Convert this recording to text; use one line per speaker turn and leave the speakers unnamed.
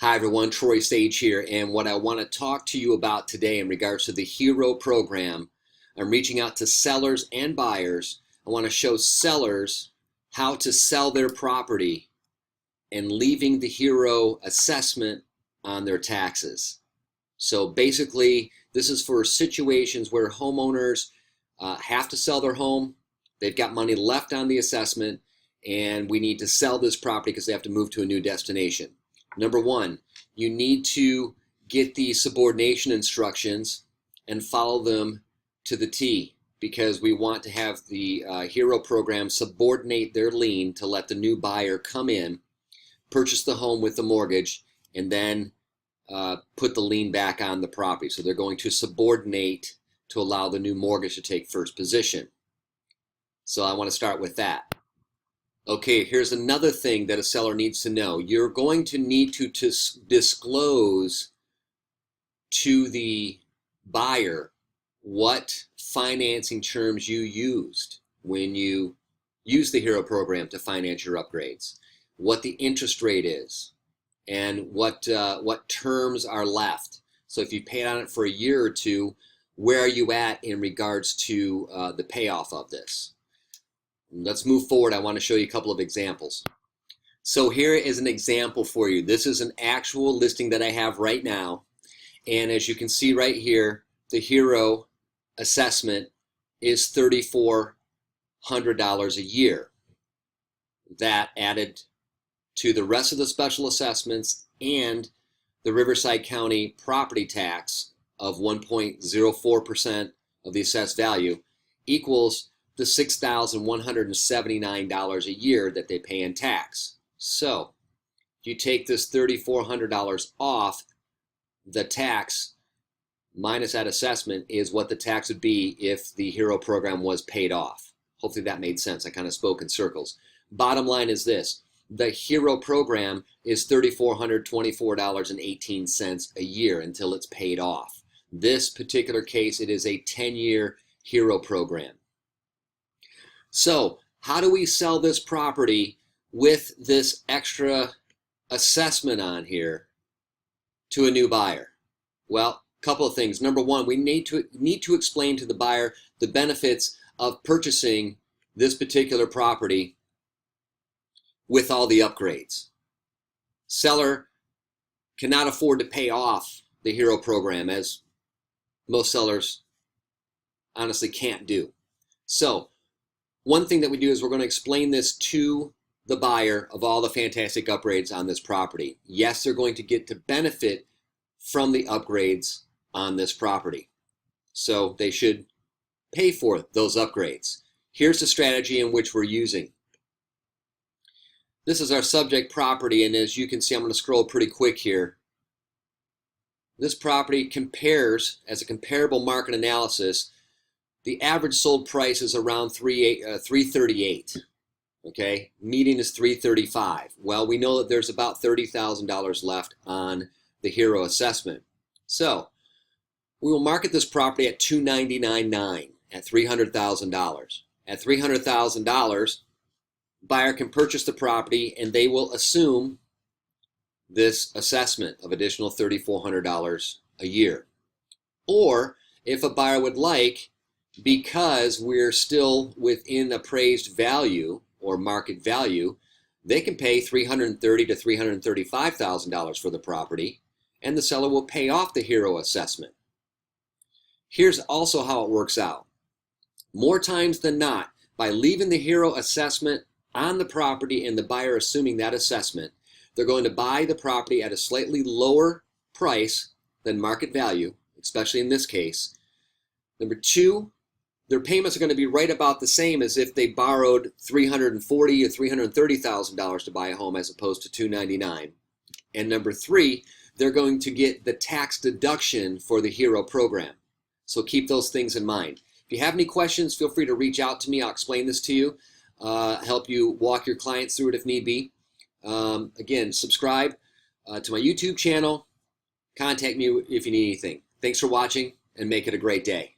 Hi everyone, Troy Sage here, and what I want to talk to you about today in regards to the Hero program, I'm reaching out to sellers and buyers. I want to show sellers how to sell their property and leaving the Hero assessment on their taxes. So basically, this is for situations where homeowners have to sell their home, they've got money left on the assessment, and we need to sell this property because they have to move to a new destination. Number one, you need to get the subordination instructions and follow them to the T, because we want to have the Hero program subordinate their lien to let the new buyer come in, purchase the home with the mortgage, and then put the lien back on the property. So they're going to subordinate to allow the new mortgage to take first position. So I want to start with that. Okay, here's another thing that a seller needs to know. You're going to need to disclose to the buyer what financing terms you used when you use the Hero program to finance your upgrades, what the interest rate is, and what terms are left. So if you paid on it for a year or two, where are you at in regards to the payoff of this? Let's move forward. I want to show you a couple of examples. So here is an example for you. This is an actual listing that I have right now. And as you can see right here, the Hero assessment is $3,400 a year. That added to the rest of the special assessments and the Riverside County property tax of 1.04% of the assessed value equals the $6,179 a year that they pay in tax. So you take this $3,400 off, the tax minus that assessment is what the tax would be if the Hero program was paid off. Hopefully that made sense. I kind of spoke in circles. Bottom line is this: the Hero program is $3,424.18 a year until it's paid off. This particular case, it is a 10-year Hero program. So how do we sell this property with this extra assessment on here to a new buyer? Well, a couple of things. Number one, we need to explain to the buyer the benefits of purchasing this particular property with all the upgrades. Seller cannot afford to pay off the Hero program, as most sellers honestly can't do. So one thing that we do is we're going to explain this to the buyer of all the fantastic upgrades on this property. Yes, they're going to get to benefit from the upgrades on this property. So they should pay for those upgrades. Here's the strategy in which we're using. This is our subject property, and as you can see, I'm going to scroll pretty quick here. This property compares, as a comparable market analysis, the average sold price is around $338. Okay, median is $335. Well, we know that there's about $30,000 left on the Hero assessment. So we will market this property at $299,900 at $300,000. At $300,000, buyer can purchase the property and they will assume this assessment of additional $3,400 a year. Or if a buyer would like, because we're still within appraised value or market value, they can pay $330,000 to $335,000 for the property, and the seller will pay off the Hero assessment. Here's also how it works out. More times than not, by leaving the Hero assessment on the property and the buyer assuming that assessment, they're going to buy the property at a slightly lower price than market value, especially in this case. Number two, their payments are going to be right about the same as if they borrowed $340,000 or $330,000 to buy a home as opposed to $299,000. And number three, they're going to get the tax deduction for the Hero program. So keep those things in mind. If you have any questions, feel free to reach out to me. I'll explain this to you, help you walk your clients through it if need be. Again, subscribe to my YouTube channel. Contact me if you need anything. Thanks for watching, and make it a great day.